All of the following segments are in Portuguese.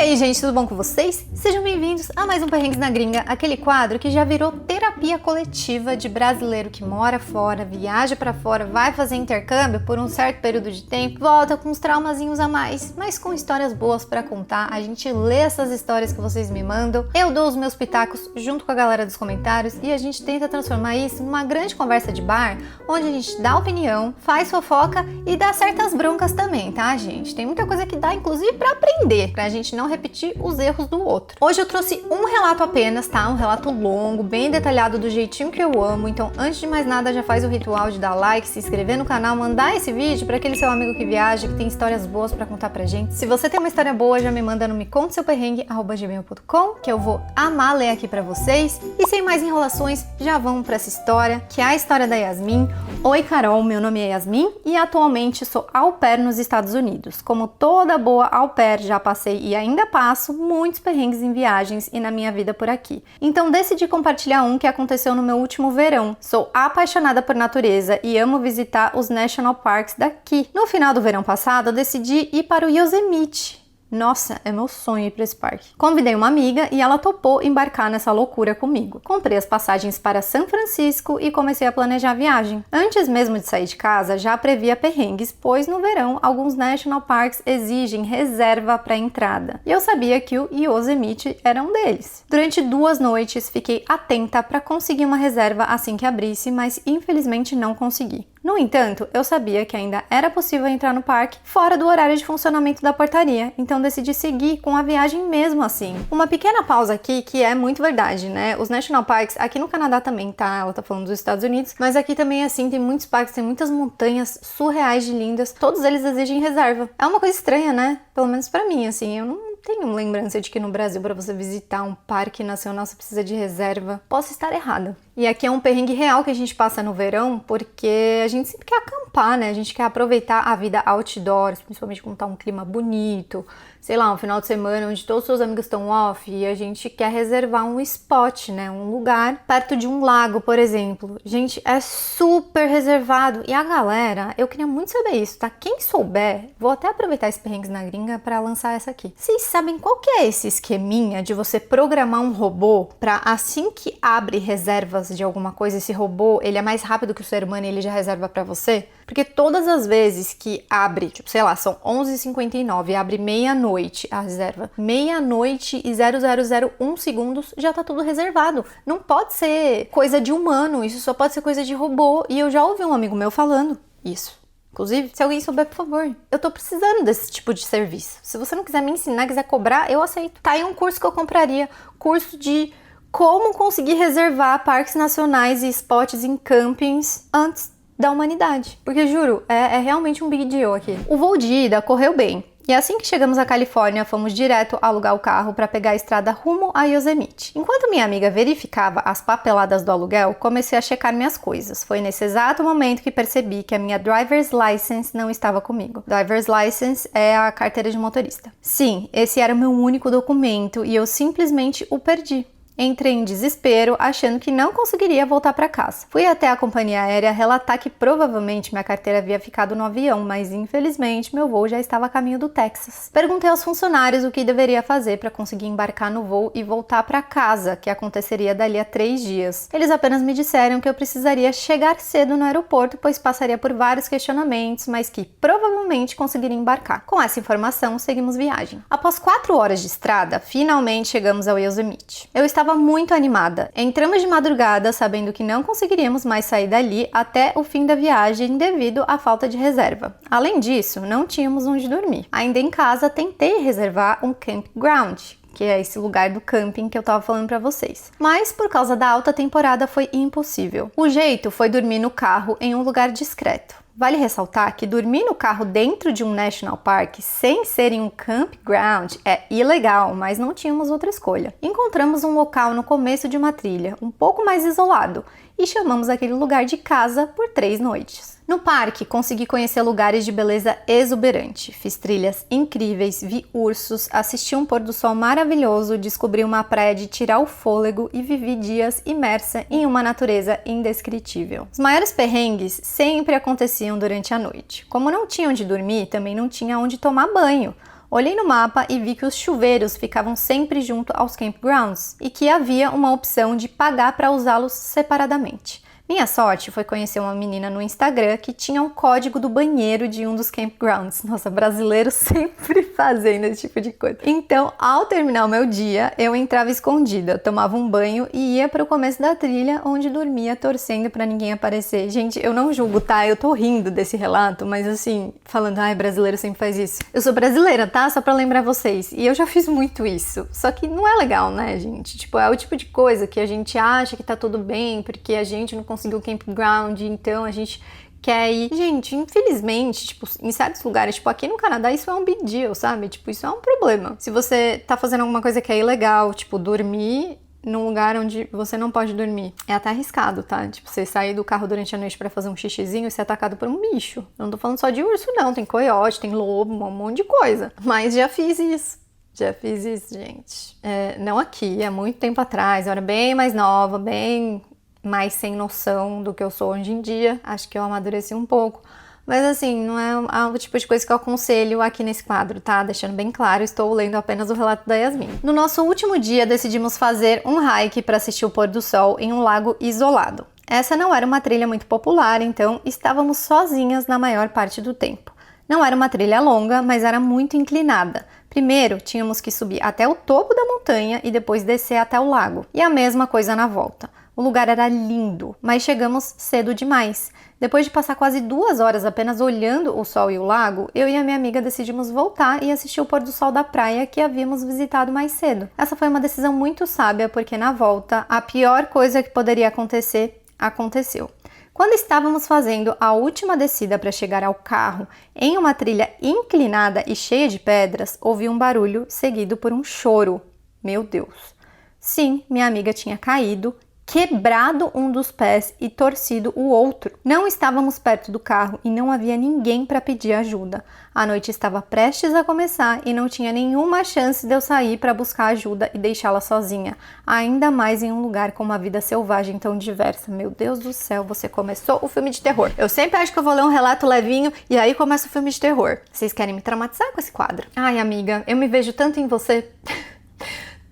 aí, gente, tudo bom com vocês? Sejam bem-vindos a mais um Perrengues na Gringa, aquele quadro que já virou terapia coletiva de brasileiro que mora fora, viaja pra fora, vai fazer intercâmbio por um certo período de tempo, volta com uns traumazinhos a mais, mas com histórias boas pra contar. A gente lê essas histórias que vocês me mandam, eu dou os meus pitacos junto com a galera dos comentários e a gente tenta transformar isso numa grande conversa de bar, onde a gente dá opinião, faz fofoca e dá certas broncas também, tá, gente? Tem muita coisa que dá, inclusive, pra aprender, pra gente não repetir os erros do outro. Hoje eu trouxe um relato apenas, tá? Um relato longo, bem detalhado do jeitinho que eu amo. Então, antes de mais nada, já faz o ritual de dar like, se inscrever no canal, mandar esse vídeo para aquele seu amigo que viaja, que tem histórias boas pra contar pra gente. Se você tem uma história boa, já me manda no meconteseuperrengue@gmail.com, que eu vou amar ler aqui pra vocês. E sem mais enrolações, já vamos pra essa história, que é a história da Yasmin. Oi, Carol, meu nome é Yasmin e atualmente sou au pair nos Estados Unidos. Como toda boa au pair, já passei e ainda passo muitos perrengues em viagens e na minha vida por aqui. Então decidi compartilhar um que aconteceu no meu último verão. Sou apaixonada por natureza e amo visitar os National Parks daqui. No final do verão passado, eu decidi ir para o Yosemite. Nossa, é meu sonho ir para esse parque. Convidei uma amiga e ela topou embarcar nessa loucura comigo. Comprei as passagens para São Francisco e comecei a planejar a viagem. Antes mesmo de sair de casa, já previa perrengues, pois no verão alguns National Parks exigem reserva para entrada. E eu sabia que o Yosemite era um deles. Durante 2 noites fiquei atenta para conseguir uma reserva assim que abrisse, mas infelizmente não consegui. No entanto, eu sabia que ainda era possível entrar no parque fora do horário de funcionamento da portaria, então decidi seguir com a viagem mesmo assim. Uma pequena pausa aqui, que é muito verdade, né? Os National Parks, aqui no Canadá também, tá? Ela tá falando dos Estados Unidos, mas aqui também é assim, tem muitos parques, tem muitas montanhas surreais de lindas, todos eles exigem reserva. É uma coisa estranha, né? Pelo menos pra mim, assim, eu não tenho lembrança de que no Brasil, para você visitar um parque nacional, você precisa de reserva. Posso estar errada. E aqui é um perrengue real que a gente passa no verão, porque a gente sempre quer acampar, né? A gente quer aproveitar a vida outdoors, principalmente quando tá um clima bonito, sei lá, um final de semana onde todos os seus amigos estão off e a gente quer reservar um spot, né? Um lugar perto de um lago, por exemplo. Gente, é super reservado. E a galera, eu queria muito saber isso, tá? Quem souber, vou até aproveitar esse perrengues na gringa pra lançar essa aqui. Vocês sabem qual que é esse esqueminha de você programar um robô pra assim que abre reservas de alguma coisa, esse robô, ele é mais rápido que o ser humano e ele já reserva pra você? Porque todas as vezes que abre, tipo, sei lá, são 11h59 e abre meia-noite a reserva, meia-noite e 0001 segundos já tá tudo reservado. Não pode ser coisa de humano, isso só pode ser coisa de robô. E eu já ouvi um amigo meu falando isso. Inclusive, se alguém souber, por favor, eu tô precisando desse tipo de serviço. Se você não quiser me ensinar, quiser cobrar, eu aceito. Tá aí um curso que eu compraria, curso de como conseguir reservar parques nacionais e spots em campings antes da humanidade. Porque, juro, é realmente um big deal aqui. O voo de ida correu bem. E assim que chegamos à Califórnia, fomos direto alugar o carro para pegar a estrada rumo a Yosemite. Enquanto minha amiga verificava as papeladas do aluguel, comecei a checar minhas coisas. Foi nesse exato momento que percebi que a minha driver's license não estava comigo. Driver's license é a carteira de motorista. Sim, esse era o meu único documento e eu simplesmente o perdi. Entrei em desespero, achando que não conseguiria voltar para casa. Fui até a companhia aérea relatar que provavelmente minha carteira havia ficado no avião, mas infelizmente meu voo já estava a caminho do Texas. Perguntei aos funcionários o que deveria fazer para conseguir embarcar no voo e voltar para casa, que aconteceria dali a 3 dias. Eles apenas me disseram que eu precisaria chegar cedo no aeroporto, pois passaria por vários questionamentos, mas que provavelmente conseguiria embarcar. Com essa informação, seguimos viagem. Após 4 horas de estrada, finalmente chegamos ao Yosemite. Eu estava muito animada. Entramos de madrugada sabendo que não conseguiríamos mais sair dali até o fim da viagem devido à falta de reserva. Além disso, não tínhamos onde dormir. Ainda em casa, tentei reservar um campground, que é esse lugar do camping que eu tava falando pra vocês. Mas por causa da alta temporada foi impossível. O jeito foi dormir no carro em um lugar discreto. Vale ressaltar que dormir no carro dentro de um National Park sem ser em um campground é ilegal, mas não tínhamos outra escolha. Encontramos um local no começo de uma trilha, um pouco mais isolado, e chamamos aquele lugar de casa por 3 noites. No parque, consegui conhecer lugares de beleza exuberante. Fiz trilhas incríveis, vi ursos, assisti um pôr do sol maravilhoso, descobri uma praia de tirar o fôlego e vivi dias imersa em uma natureza indescritível. Os maiores perrengues sempre aconteciam durante a noite. Como não tinha onde dormir, também não tinha onde tomar banho. Olhei no mapa e vi que os chuveiros ficavam sempre junto aos campgrounds e que havia uma opção de pagar para usá-los separadamente. Minha sorte foi conhecer uma menina no Instagram que tinha um código do banheiro de um dos campgrounds. Nossa, brasileiro sempre fazendo esse tipo de coisa. Então, ao terminar o meu dia, eu entrava escondida, tomava um banho e ia para o começo da trilha, onde dormia torcendo para ninguém aparecer. Gente, eu não julgo, tá? Eu tô rindo desse relato, mas assim, falando, ai, brasileiro sempre faz isso. Eu sou brasileira, tá? Só pra lembrar vocês. E eu já fiz muito isso. Só que não é legal, né, gente? Tipo, é o tipo de coisa que a gente acha que tá tudo bem, porque a gente não conseguiu campground, então a gente quer ir. Gente, infelizmente, tipo, em certos lugares, tipo, aqui no Canadá, isso é um big deal, sabe? Tipo, isso é um problema. Se você tá fazendo alguma coisa que é ilegal, tipo, dormir num lugar onde você não pode dormir, é até arriscado, tá? Tipo, você sair do carro durante a noite pra fazer um xixizinho e ser atacado por um bicho. Eu não tô falando só de urso, não. Tem coiote, tem lobo, um monte de coisa. Mas já fiz isso. Já fiz isso, gente. Não aqui, há muito tempo atrás. Eu era bem mais nova, bem mais sem noção do que eu sou hoje em dia. Acho que eu amadureci um pouco. Mas assim, não é o tipo de coisa que eu aconselho aqui nesse quadro, tá? Deixando bem claro, estou lendo apenas o relato da Yasmin. No nosso último dia, decidimos fazer um hike para assistir o pôr do sol em um lago isolado. Essa não era uma trilha muito popular, então estávamos sozinhas na maior parte do tempo. Não era uma trilha longa, mas era muito inclinada. Primeiro, tínhamos que subir até o topo da montanha e depois descer até o lago. E a mesma coisa na volta. O lugar era lindo, mas chegamos cedo demais. Depois de passar quase 2 horas apenas olhando o sol e o lago, eu e a minha amiga decidimos voltar e assistir o pôr do sol da praia que havíamos visitado mais cedo. Essa foi uma decisão muito sábia, porque na volta, a pior coisa que poderia acontecer, aconteceu. Quando estávamos fazendo a última descida para chegar ao carro, em uma trilha inclinada e cheia de pedras, ouvi um barulho seguido por um choro. Meu Deus! Sim, minha amiga tinha caído, quebrado um dos pés e torcido o outro. Não estávamos perto do carro e não havia ninguém para pedir ajuda. A noite estava prestes a começar e não tinha nenhuma chance de eu sair para buscar ajuda e deixá-la sozinha, ainda mais em um lugar com uma vida selvagem tão diversa. Meu Deus do céu, você começou o filme de terror. Eu sempre acho que eu vou ler um relato levinho e aí começa o filme de terror. Vocês querem me traumatizar com esse quadro? Ai, amiga, eu me vejo tanto em você.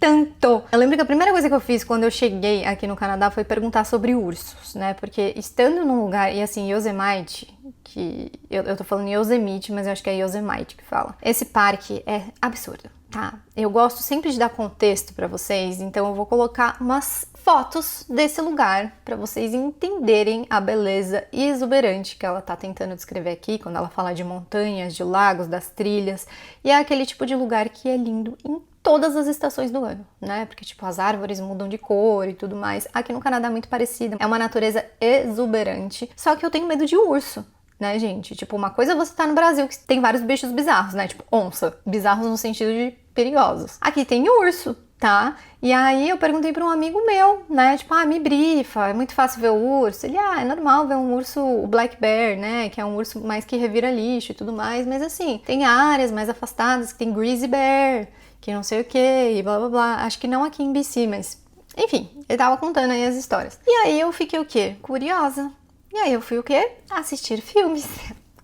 Tanto! Eu lembro que a primeira coisa que eu fiz quando eu cheguei aqui no Canadá foi perguntar sobre ursos, né? Porque estando num lugar, e assim, Yosemite, que eu tô falando Yosemite, mas eu acho que é Yosemite que fala. Esse parque é absurdo, tá? Eu gosto sempre de dar contexto pra vocês, então eu vou colocar umas fotos desse lugar pra vocês entenderem a beleza exuberante que ela tá tentando descrever aqui, quando ela fala de montanhas, de lagos, das trilhas, e é aquele tipo de lugar que é lindo em todas as estações do ano, né? Porque, tipo, as árvores mudam de cor e tudo mais. Aqui no Canadá é muito parecido. É uma natureza exuberante. Só que eu tenho medo de urso, né, gente? Tipo, uma coisa é você tá no Brasil que tem vários bichos bizarros, né? Tipo, onça. Bizarros no sentido de perigosos. Aqui tem urso, tá? E aí eu perguntei para um amigo meu, né? Tipo, me brifa, é muito fácil ver o urso. Ele, é normal ver um urso, o black bear, né? Que é um urso mais que revira lixo e tudo mais. Mas assim, tem áreas mais afastadas que tem grizzly bear, que não sei o que, e blá blá blá. Acho que não aqui em BC, mas enfim, ele tava contando aí as histórias. E aí eu fiquei o quê? Curiosa. E aí eu fui o quê? Assistir filmes.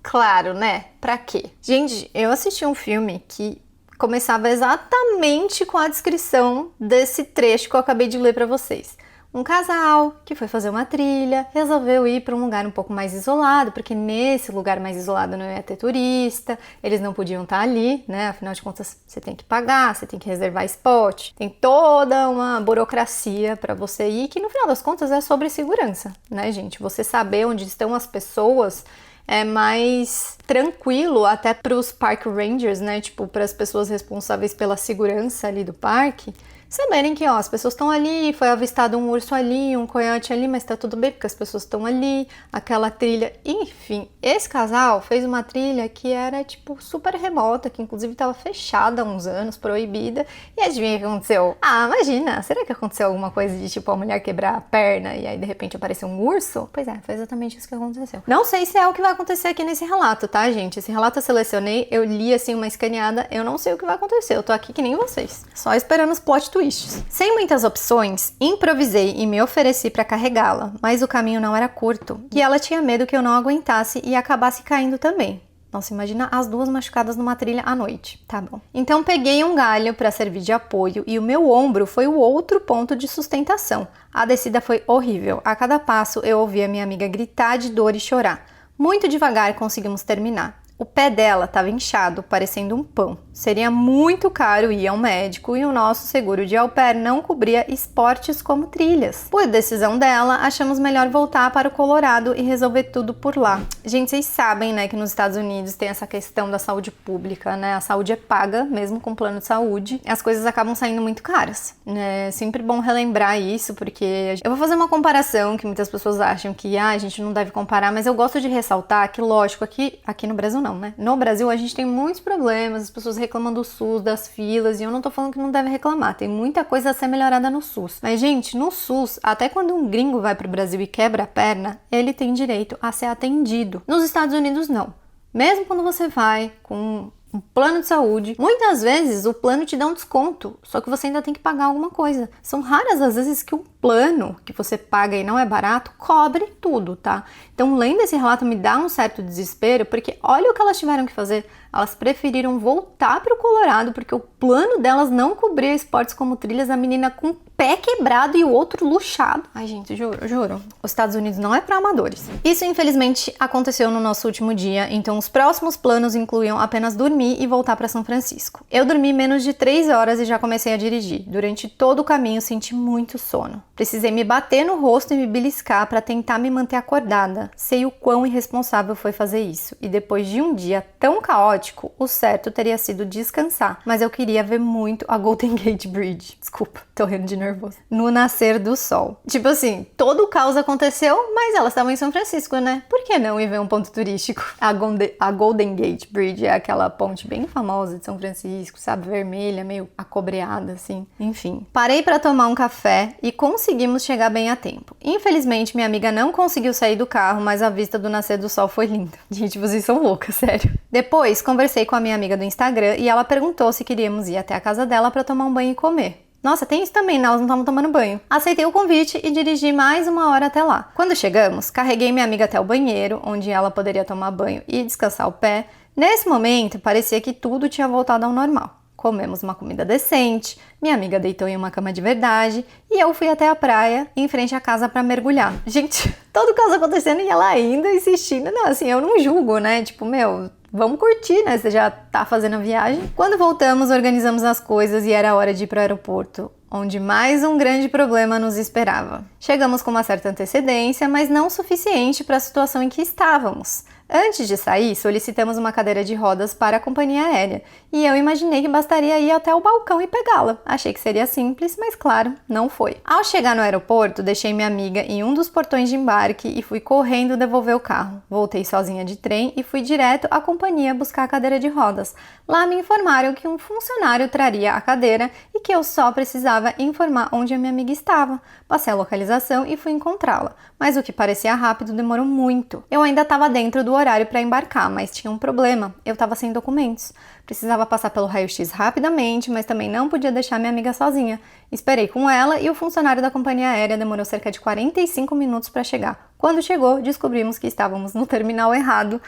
Claro, né? Pra quê? Gente, eu assisti um filme que começava exatamente com a descrição desse trecho que eu acabei de ler pra vocês. Um casal que foi fazer uma trilha, resolveu ir para um lugar um pouco mais isolado, porque nesse lugar mais isolado não ia ter turista, eles não podiam estar ali, né? Afinal de contas, você tem que pagar, você tem que reservar spot, tem toda uma burocracia para você ir, que no final das contas é sobre segurança, né, gente? Você saber onde estão as pessoas é mais tranquilo até para os park rangers, né? Tipo, para as pessoas responsáveis pela segurança ali do parque, saberem que, as pessoas estão ali, foi avistado um urso ali, um coiote ali, mas tá tudo bem porque as pessoas estão ali, aquela trilha, enfim. Esse casal fez uma trilha que era, tipo, super remota, que inclusive estava fechada há uns anos, proibida, e adivinha o que aconteceu? Imagina, será que aconteceu alguma coisa de, tipo, a mulher quebrar a perna e aí, de repente, apareceu um urso? Pois é, foi exatamente isso que aconteceu. Não sei se é o que vai acontecer aqui nesse relato, tá, gente? Esse relato eu selecionei, eu li, assim, uma escaneada, eu não sei o que vai acontecer, eu tô aqui que nem vocês, só esperando os plot twists. Sem muitas opções, improvisei e me ofereci para carregá-la, mas o caminho não era curto e ela tinha medo que eu não aguentasse e acabasse caindo também. Nossa, imagina as duas machucadas numa trilha à noite. Tá bom. Então peguei um galho para servir de apoio e o meu ombro foi o outro ponto de sustentação. A descida foi horrível. A cada passo eu ouvia minha amiga gritar de dor e chorar. Muito devagar conseguimos terminar. O pé dela estava inchado, parecendo um pão. Seria muito caro ir ao médico e o nosso seguro de au pair não cobria esportes como trilhas. Por decisão dela, achamos melhor voltar para o Colorado e resolver tudo por lá. Gente, vocês sabem, né, que nos Estados Unidos tem essa questão da saúde pública, né? A saúde é paga, mesmo com plano de saúde. As coisas acabam saindo muito caras. É sempre bom relembrar isso, porque eu vou fazer uma comparação que muitas pessoas acham que a gente não deve comparar, mas eu gosto de ressaltar que, lógico, aqui no Brasil não, né? No Brasil a gente tem muitos problemas, as pessoas reclamam do SUS, das filas, e eu não tô falando que não deve reclamar, tem muita coisa a ser melhorada no SUS. Mas, gente, no SUS, até quando um gringo vai pro Brasil e quebra a perna, ele tem direito a ser atendido. Nos Estados Unidos, não. Mesmo quando você vai com um plano de saúde, muitas vezes o plano te dá um desconto, só que você ainda tem que pagar alguma coisa. São raras as vezes que um plano que você paga e não é barato, cobre tudo, tá? Então, lendo esse relato me dá um certo desespero, porque olha o que elas tiveram que fazer. Elas preferiram voltar para o Colorado, porque o plano delas não cobria esportes como trilhas, a menina com o pé quebrado e o outro luxado. Ai, gente, juro. Os Estados Unidos não é para amadores. Isso, infelizmente, aconteceu no nosso último dia, então os próximos planos incluíam apenas dormir e voltar para São Francisco. Eu dormi menos de 3 horas e já comecei a dirigir. Durante todo o caminho, senti muito sono. Precisei me bater no rosto e me beliscar para tentar me manter acordada. Sei o quão irresponsável foi fazer isso. E depois de um dia tão caótico, o certo teria sido descansar. Mas eu queria ver muito a Golden Gate Bridge. Desculpa, tô rindo de nervoso. No nascer do sol. Tipo assim, todo o caos aconteceu, mas elas estavam em São Francisco, né? Por que não ir ver um ponto turístico? A Golden Gate Bridge é aquela ponte bem famosa de São Francisco, sabe? Vermelha, meio acobreada, assim. Enfim. Parei para tomar um café e conseguimos chegar bem a tempo. Infelizmente, minha amiga não conseguiu sair do carro, mas a vista do nascer do sol foi linda. Gente, vocês são loucas, sério. Depois, conversei com a minha amiga do Instagram e ela perguntou se queríamos ir até a casa dela para tomar um banho e comer. Nossa, tem isso também, né? Elas não estavam tomando banho. Aceitei o convite e dirigi mais 1 hora até lá. Quando chegamos, carreguei minha amiga até o banheiro, onde ela poderia tomar banho e descansar o pé. Nesse momento, parecia que tudo tinha voltado ao normal. Comemos uma comida decente, minha amiga deitou em uma cama de verdade e eu fui até a praia, em frente à casa para mergulhar. Gente, todo o caos acontecendo e ela ainda insistindo. Não, assim, eu não julgo, né? Tipo, vamos curtir, né? Você já tá fazendo a viagem. Quando voltamos, organizamos as coisas e era hora de ir pro aeroporto, onde mais um grande problema nos esperava. Chegamos com uma certa antecedência, mas não o suficiente para a situação em que estávamos. Antes de sair, solicitamos uma cadeira de rodas para a companhia aérea e eu imaginei que bastaria ir até o balcão e pegá-la. Achei que seria simples, mas claro, não foi. Ao chegar no aeroporto, deixei minha amiga em um dos portões de embarque e fui correndo devolver o carro. Voltei sozinha de trem e fui direto à companhia buscar a cadeira de rodas. Lá me informaram que um funcionário traria a cadeira e que eu só precisava informar onde a minha amiga estava. Passei a localização e fui encontrá-la, mas o que parecia rápido demorou muito. Eu ainda estava dentro do horário para embarcar, mas tinha um problema, eu estava sem documentos. Precisava passar pelo raio-x rapidamente, mas também não podia deixar minha amiga sozinha. Esperei com ela e o funcionário da companhia aérea demorou cerca de 45 minutos para chegar. Quando chegou, descobrimos que estávamos no terminal errado,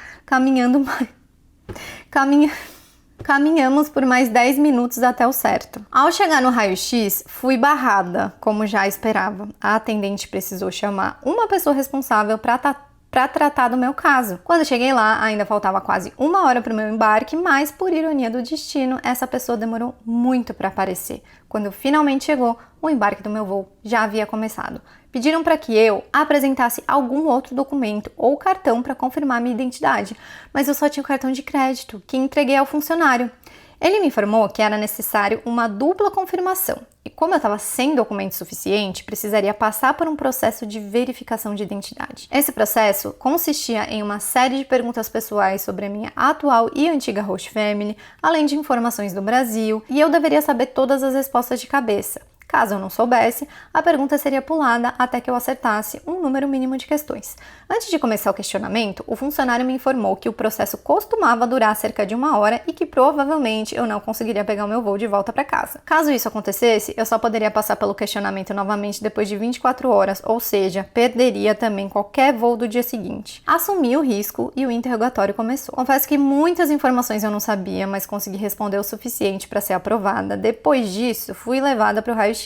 Caminhamos por mais 10 minutos até o certo. Ao chegar no raio-x, fui barrada, como já esperava. A atendente precisou chamar uma pessoa responsável para tratar do meu caso. Quando cheguei lá, ainda faltava quase 1 hora para o meu embarque, mas, por ironia do destino, essa pessoa demorou muito para aparecer. Quando finalmente chegou, o embarque do meu voo já havia começado. Pediram para que eu apresentasse algum outro documento ou cartão para confirmar minha identidade, mas eu só tinha o cartão de crédito, que entreguei ao funcionário. Ele me informou que era necessário uma dupla confirmação, e como eu estava sem documento suficiente, precisaria passar por um processo de verificação de identidade. Esse processo consistia em uma série de perguntas pessoais sobre a minha atual e antiga host family, além de informações do Brasil, e eu deveria saber todas as respostas de cabeça. Caso eu não soubesse, a pergunta seria pulada até que eu acertasse um número mínimo de questões. Antes de começar o questionamento, o funcionário me informou que o processo costumava durar cerca de 1 hora e que provavelmente eu não conseguiria pegar o meu voo de volta para casa. Caso isso acontecesse, eu só poderia passar pelo questionamento novamente depois de 24 horas, ou seja, perderia também qualquer voo do dia seguinte. Assumi o risco e o interrogatório começou. Confesso que muitas informações eu não sabia, mas consegui responder o suficiente para ser aprovada. Depois disso, fui levada para o raio-x,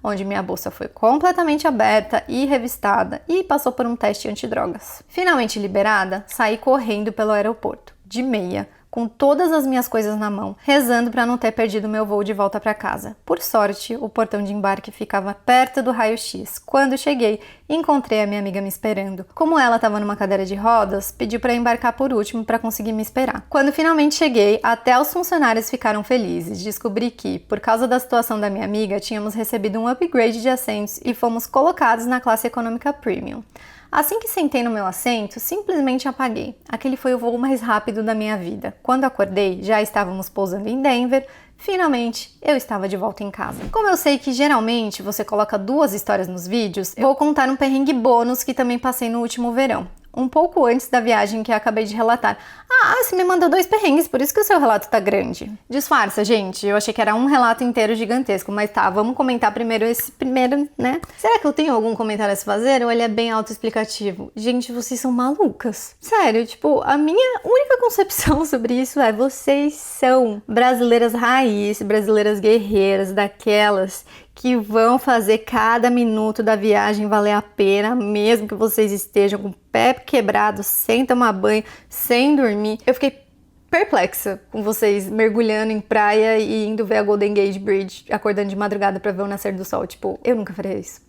onde minha bolsa foi completamente aberta e revistada e passou por um teste antidrogas. Finalmente liberada, saí correndo pelo aeroporto, de meia, com todas as minhas coisas na mão, rezando para não ter perdido meu voo de volta para casa. Por sorte, o portão de embarque ficava perto do raio-x. Quando cheguei, encontrei a minha amiga me esperando. Como ela estava numa cadeira de rodas, pediu para embarcar por último para conseguir me esperar. Quando finalmente cheguei, até os funcionários ficaram felizes. Descobri que, por causa da situação da minha amiga, tínhamos recebido um upgrade de assentos e fomos colocados na classe econômica premium. Assim que sentei no meu assento, simplesmente apaguei. Aquele foi o voo mais rápido da minha vida. Quando acordei, já estávamos pousando em Denver. Finalmente, eu estava de volta em casa. Como eu sei que geralmente você coloca 2 histórias nos vídeos, eu vou contar um perrengue bônus que também passei no último verão. Um pouco antes da viagem que eu acabei de relatar. Ah, você me mandou 2 perrengues, por isso que o seu relato tá grande. Disfarça, gente. Eu achei que era um relato inteiro gigantesco, mas tá, vamos comentar primeiro esse primeiro, né? Será que eu tenho algum comentário a se fazer ou ele é bem autoexplicativo? Gente, vocês são malucas. Sério, tipo, a minha única concepção sobre isso é: vocês são brasileiras raiz, brasileiras guerreiras, daquelas que vão fazer cada minuto da viagem valer a pena, mesmo que vocês estejam com o pé quebrado, sem tomar banho, sem dormir. Eu fiquei perplexa com vocês mergulhando em praia e indo ver a Golden Gate Bridge, acordando de madrugada pra ver o nascer do sol. Tipo, eu nunca faria isso.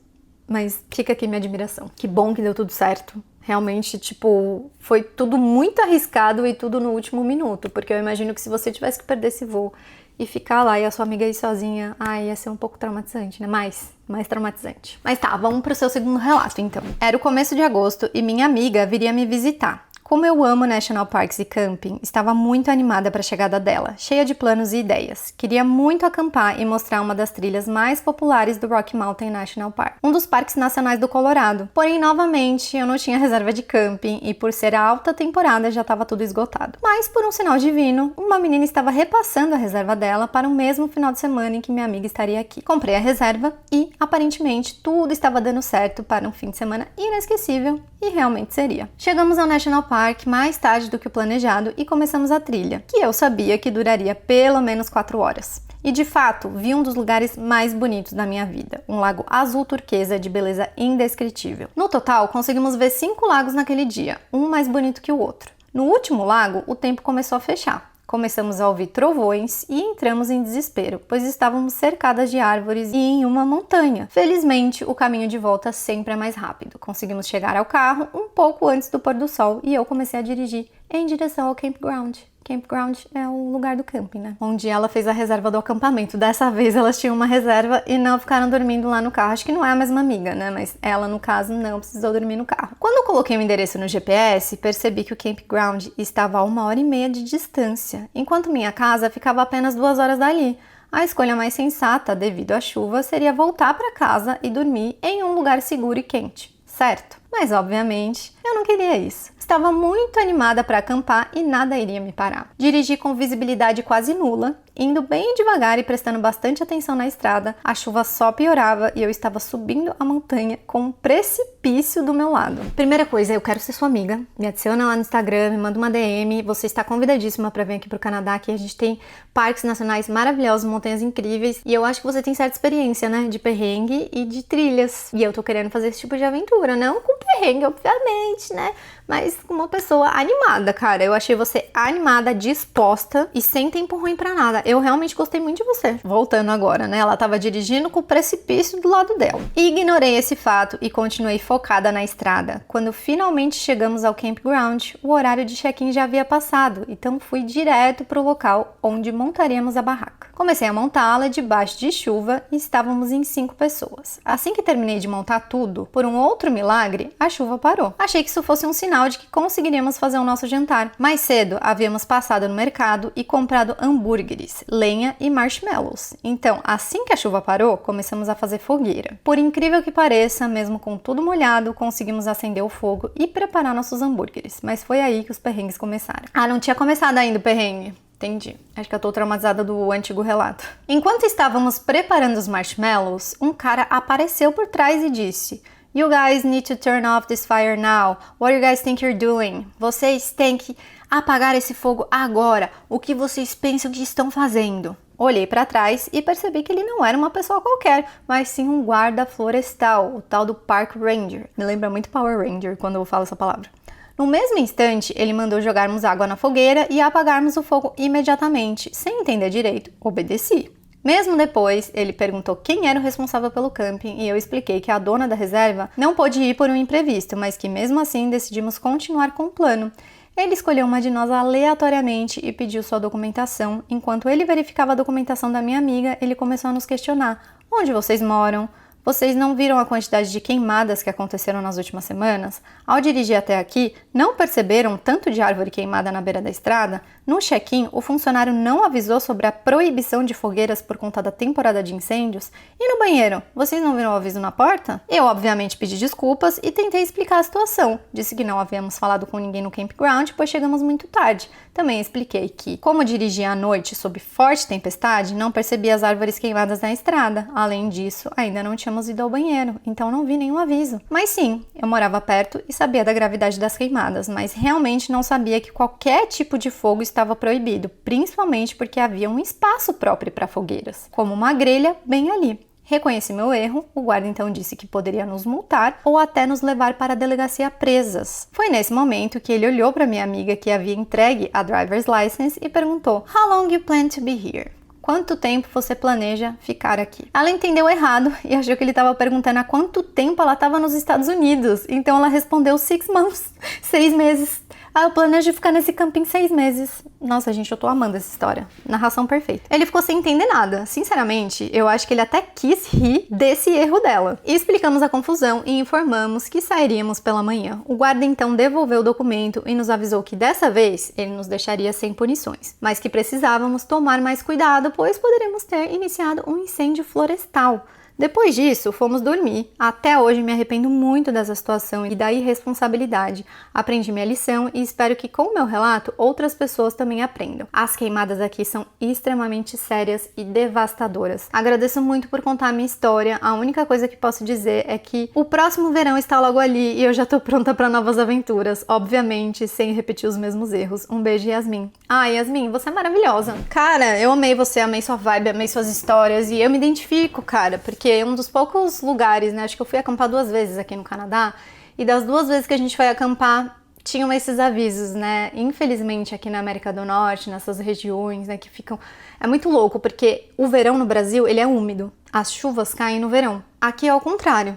Mas fica aqui minha admiração. Que bom que deu tudo certo. Realmente, tipo, foi tudo muito arriscado e tudo no último minuto, porque eu imagino que se você tivesse que perder esse voo e ficar lá e a sua amiga ir sozinha, ia ser um pouco traumatizante, né? Mais traumatizante. Mas tá, vamos pro seu segundo relato, então. Era o começo de agosto e minha amiga viria me visitar. Como eu amo National Parks e camping, estava muito animada para a chegada dela, cheia de planos e ideias. Queria muito acampar e mostrar uma das trilhas mais populares do Rocky Mountain National Park, um dos parques nacionais do Colorado. Porém, novamente, eu não tinha reserva de camping e por ser a alta temporada já estava tudo esgotado. Mas, por um sinal divino, uma menina estava repassando a reserva dela para o mesmo final de semana em que minha amiga estaria aqui. Comprei a reserva e, aparentemente, tudo estava dando certo para um fim de semana inesquecível, e realmente seria. Chegamos ao National Park mais tarde do que o planejado e começamos a trilha, que eu sabia que duraria pelo menos 4 horas. E de fato, vi um dos lugares mais bonitos da minha vida, um lago azul turquesa de beleza indescritível. No total, conseguimos ver 5 lagos naquele dia, um mais bonito que o outro. No último lago, o tempo começou a fechar. Começamos a ouvir trovões e entramos em desespero, pois estávamos cercadas de árvores e em uma montanha. Felizmente, o caminho de volta sempre é mais rápido. Conseguimos chegar ao carro um pouco antes do pôr do sol e eu comecei a dirigir em direção ao campground. Campground é o lugar do camping, né? Onde ela fez a reserva do acampamento. Dessa vez elas tinham uma reserva e não ficaram dormindo lá no carro. Acho que não é a mesma amiga, né? Mas ela, no caso, não precisou dormir no carro. Quando eu coloquei o endereço no GPS, percebi que o campground estava a 1h30 de distância, enquanto minha casa ficava apenas 2 horas dali. A escolha mais sensata, devido à chuva, seria voltar para casa e dormir em um lugar seguro e quente, certo? Mas, obviamente, eu não queria isso. Estava muito animada para acampar e nada iria me parar. Dirigi com visibilidade quase nula, indo bem devagar e prestando bastante atenção na estrada. A chuva só piorava e eu estava subindo a montanha com um precipício do meu lado. Primeira coisa, eu quero ser sua amiga. Me adiciona lá no Instagram, me manda uma DM. Você está convidadíssima para vir aqui pro Canadá, que a gente tem parques nacionais maravilhosos, montanhas incríveis. E eu acho que você tem certa experiência, né? De perrengue e de trilhas. E eu tô querendo fazer esse tipo de aventura, não com perrengue, obviamente, né? Mas com uma pessoa animada, cara. Eu achei você animada, disposta e sem tempo ruim pra nada. Eu realmente gostei muito de você. Voltando agora, né? Ela tava dirigindo com o precipício do lado dela. Ignorei esse fato e continuei focada na estrada. Quando finalmente chegamos ao campground, o horário de check-in já havia passado, então fui direto pro local onde montaríamos a barraca. Comecei a montá-la debaixo de chuva e estávamos em 5 pessoas. Assim que terminei de montar tudo, por um outro milagre, milagre, a chuva parou. Achei que isso fosse um sinal de que conseguiríamos fazer o nosso jantar. Mais cedo, havíamos passado no mercado e comprado hambúrgueres, lenha e marshmallows. Então, assim que a chuva parou, começamos a fazer fogueira. Por incrível que pareça, mesmo com tudo molhado, conseguimos acender o fogo e preparar nossos hambúrgueres. Mas foi aí que os perrengues começaram. Ah, não tinha começado ainda o perrengue. Entendi. Acho que eu tô traumatizada do antigo relato. Enquanto estávamos preparando os marshmallows, um cara apareceu por trás e disse: "You guys need to turn off this fire now. What do you guys think you're doing? Vocês têm que apagar esse fogo agora. O que vocês pensam que estão fazendo?" Olhei para trás e percebi que ele não era uma pessoa qualquer, mas sim um guarda florestal, o tal do Park Ranger. Me lembra muito Power Ranger quando eu falo essa palavra. No mesmo instante, ele mandou jogarmos água na fogueira e apagarmos o fogo imediatamente. Sem entender direito, obedeci. Mesmo depois, ele perguntou quem era o responsável pelo camping e eu expliquei que a dona da reserva não pôde ir por um imprevisto, mas que mesmo assim decidimos continuar com o plano. Ele escolheu uma de nós aleatoriamente e pediu sua documentação. Enquanto ele verificava a documentação da minha amiga, ele começou a nos questionar: "Onde vocês moram? Vocês não viram a quantidade de queimadas que aconteceram nas últimas semanas? Ao dirigir até aqui, não perceberam tanto de árvore queimada na beira da estrada? No check-in, o funcionário não avisou sobre a proibição de fogueiras por conta da temporada de incêndios? E no banheiro, vocês não viram o aviso na porta?" Eu, obviamente, pedi desculpas e tentei explicar a situação. Disse que não havíamos falado com ninguém no campground, pois chegamos muito tarde. Também expliquei que, como dirigia à noite sob forte tempestade, não percebi as árvores queimadas na estrada. Além disso, ainda não tínhamos ido ao banheiro, então não vi nenhum aviso. Mas sim, eu morava perto e sabia da gravidade das queimadas, mas realmente não sabia que qualquer tipo de fogo estava proibido, principalmente porque havia um espaço próprio para fogueiras, como uma grelha bem ali. Reconheci meu erro, o guarda então disse que poderia nos multar ou até nos levar para a delegacia presas. Foi nesse momento que ele olhou para minha amiga que havia entregue a driver's license e perguntou: "How long you plan to be here?" Quanto tempo você planeja ficar aqui? Ela entendeu errado e achou que ele estava perguntando há quanto tempo ela estava nos Estados Unidos. Então ela respondeu 6 months, 6 meses. Ah, eu planejo ficar nesse camping 6 meses. Nossa, gente, eu tô amando essa história. Narração perfeita. Ele ficou sem entender nada. Sinceramente, eu acho que ele até quis rir desse erro dela. E explicamos a confusão e informamos que sairíamos pela manhã. O guarda então devolveu o documento e nos avisou que dessa vez ele nos deixaria sem punições, mas que precisávamos tomar mais cuidado, pois poderíamos ter iniciado um incêndio florestal. Depois disso, fomos dormir. Até hoje me arrependo muito dessa situação e da irresponsabilidade. Aprendi minha lição e espero que com o meu relato outras pessoas também aprendam. As queimadas aqui são extremamente sérias e devastadoras. Agradeço muito por contar a minha história. A única coisa que posso dizer é que o próximo verão está logo ali e eu já tô pronta para novas aventuras, obviamente sem repetir os mesmos erros. Um beijo, Yasmin. Ah, Yasmin, você é maravilhosa. Cara, eu amei você, amei sua vibe, amei suas histórias e eu me identifico, cara, porque é um dos poucos lugares, né? Acho que eu fui acampar 2 vezes aqui no Canadá e das 2 vezes que a gente foi acampar tinham esses avisos, né? Infelizmente aqui na América do Norte, nessas regiões, né, que ficam... É muito louco porque o verão no Brasil, ele é úmido. As chuvas caem no verão. Aqui é ao contrário.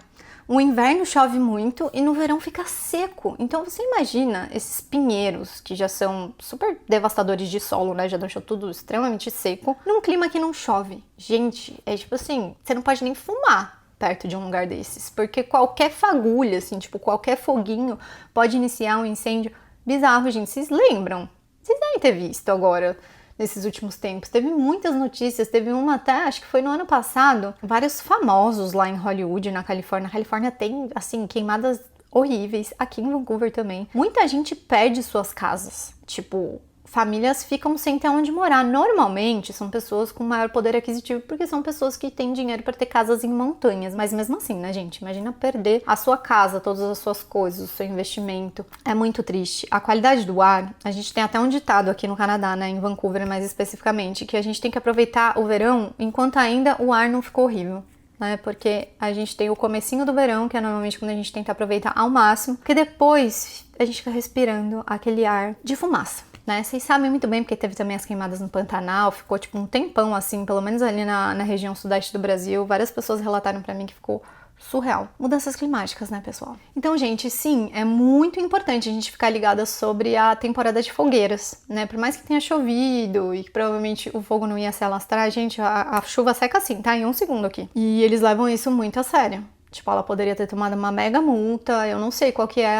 O inverno chove muito e no verão fica seco. Então você imagina esses pinheiros que já são super devastadores de solo, né? Já deixam tudo extremamente seco, num clima que não chove. Gente, é tipo assim, você não pode nem fumar perto de um lugar desses, porque qualquer fagulha, assim, tipo, qualquer foguinho pode iniciar um incêndio bizarro, gente. Vocês lembram? Vocês devem ter visto agora, nesses últimos tempos. Teve muitas notícias, teve uma até, acho que foi no ano passado, vários famosos lá em Hollywood, na Califórnia. A Califórnia tem, assim, queimadas horríveis, aqui em Vancouver também. Muita gente perde suas casas, tipo... Famílias ficam sem ter onde morar. Normalmente são pessoas com maior poder aquisitivo porque são pessoas que têm dinheiro para ter casas em montanhas. Mas mesmo assim, né, gente? Imagina perder a sua casa, todas as suas coisas, o seu investimento. É muito triste. A qualidade do ar, a gente tem até um ditado aqui no Canadá, né, em Vancouver mais especificamente, que a gente tem que aproveitar o verão enquanto ainda o ar não ficou horrível. Né, porque a gente tem o comecinho do verão, que é normalmente quando a gente tenta aproveitar ao máximo, porque depois a gente fica respirando aquele ar de fumaça. Né? Vocês sabem muito bem, porque teve também as queimadas no Pantanal, ficou tipo um tempão assim, pelo menos ali na região sudeste do Brasil, várias pessoas relataram pra mim que ficou surreal. Mudanças climáticas, né, pessoal? Então, gente, sim, é muito importante a gente ficar ligada sobre a temporada de fogueiras, né? Por mais que tenha chovido e que provavelmente o fogo não ia se alastrar, gente, a chuva seca assim, tá? Em 1 segundo aqui. E eles levam isso muito a sério. Tipo, ela poderia ter tomado uma mega multa, eu não sei qual que é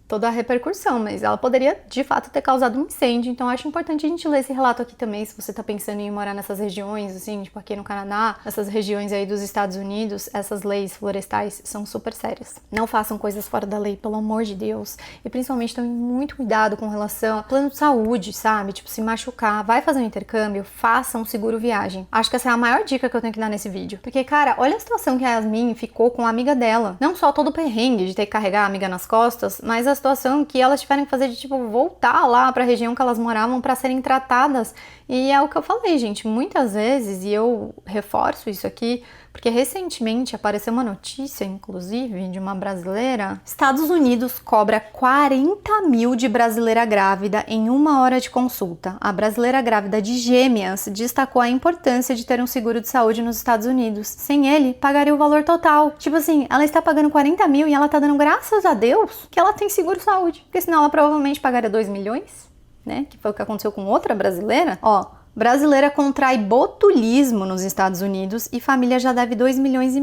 toda a repercussão, mas ela poderia, de fato, ter causado um incêndio. Então, eu acho importante a gente ler esse relato aqui também, se você tá pensando em morar nessas regiões, assim, tipo aqui no Canadá, nessas regiões aí dos Estados Unidos, essas leis florestais são super sérias. Não façam coisas fora da lei, pelo amor de Deus. E principalmente tomem muito cuidado com relação ao plano de saúde, sabe? Tipo, se machucar, vai fazer um intercâmbio, faça um seguro viagem. Acho que essa é a maior dica que eu tenho que dar nesse vídeo. Porque, cara, olha a situação que a Yasmin ficou com a amiga dela. Não só todo o perrengue de ter que carregar a amiga nas costas, mas a situação que elas tiveram que fazer de, tipo, voltar lá pra região que elas moravam pra serem tratadas. E é o que eu falei, gente, muitas vezes, e eu reforço isso aqui, porque recentemente apareceu uma notícia, inclusive, de uma brasileira. Estados Unidos cobra 40 mil de brasileira grávida em 1 hora de consulta. A brasileira grávida de gêmeas destacou a importância de ter um seguro de saúde nos Estados Unidos. Sem ele, pagaria o valor total. Tipo assim, ela está pagando 40 mil e ela tá dando graças a Deus que ela tem seguro de saúde. Porque senão ela provavelmente pagaria 2 milhões, né? Que foi o que aconteceu com outra brasileira. Ó, brasileira contrai botulismo nos Estados Unidos e família já deve 2,5 milhões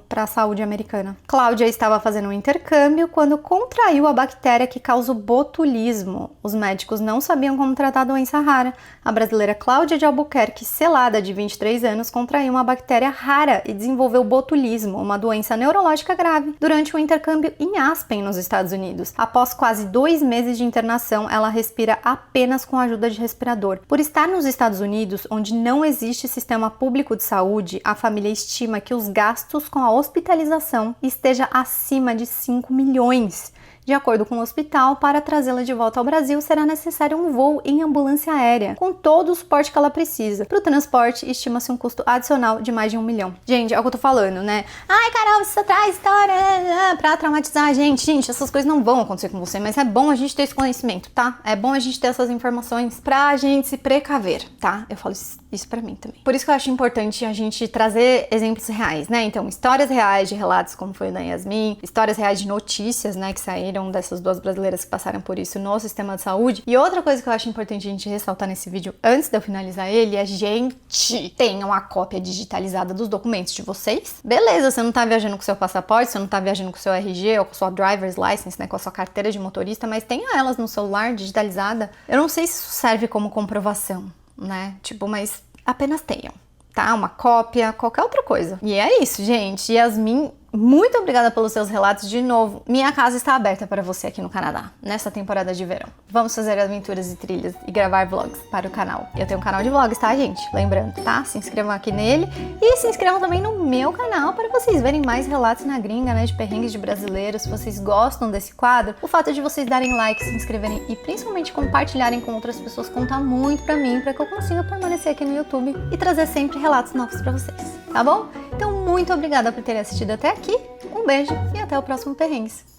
para a saúde americana. Cláudia estava fazendo um intercâmbio quando contraiu a bactéria que causa o botulismo. Os médicos não sabiam como tratar a doença rara. A brasileira Cláudia de Albuquerque, selada de 23 anos, contraiu uma bactéria rara e desenvolveu botulismo, uma doença neurológica grave, durante um intercâmbio em Aspen, nos Estados Unidos. Após quase 2 meses de internação, ela respira apenas com a ajuda de respirador. Por estar nos Estados Unidos, onde não existe sistema público de saúde, a família estima que os gastos com a hospitalização esteja acima de 5 milhões. De acordo com o hospital, para trazê-la de volta ao Brasil, será necessário um voo em ambulância aérea, com todo o suporte que ela precisa. Para o transporte, estima-se um custo adicional de mais de 1 milhão. Gente, é o que eu tô falando, né? Ai, Carol, você traz história pra traumatizar a gente. Gente, essas coisas não vão acontecer com você, mas é bom a gente ter esse conhecimento, tá? É bom a gente ter essas informações pra gente se precaver, tá? Eu falo isso pra mim também. Por isso que eu acho importante a gente trazer exemplos reais, né? Então, histórias reais de relatos como foi o da Yasmin, histórias reais de notícias, né, que saíram dessas 2 brasileiras que passaram por isso no sistema de saúde. E outra coisa que eu acho importante a gente ressaltar nesse vídeo, antes de eu finalizar ele, é, gente, tenham a cópia digitalizada dos documentos de vocês. Beleza, você não tá viajando com seu passaporte, você não tá viajando com seu RG ou com sua driver's license, né, com a sua carteira de motorista, mas tenha elas no celular digitalizada. Eu não sei se isso serve como comprovação, né, tipo, mas apenas tenham, tá? Uma cópia, qualquer outra coisa. E é isso, gente. Yasmin, muito obrigada pelos seus relatos de novo. Minha casa está aberta para você aqui no Canadá, nessa temporada de verão. Vamos fazer aventuras e trilhas e gravar vlogs para o canal. Eu tenho um canal de vlogs, tá, gente? Lembrando, tá? Se inscrevam aqui nele e se inscrevam também no meu canal para vocês verem mais relatos na gringa, né, de perrengues de brasileiros. Se vocês gostam desse quadro, o fato de vocês darem like, se inscreverem e principalmente compartilharem com outras pessoas conta muito pra mim, para que eu consiga permanecer aqui no YouTube e trazer sempre relatos novos para vocês, tá bom? Então, muito obrigada por terem assistido até aqui. Um beijo e até o próximo Perrengues.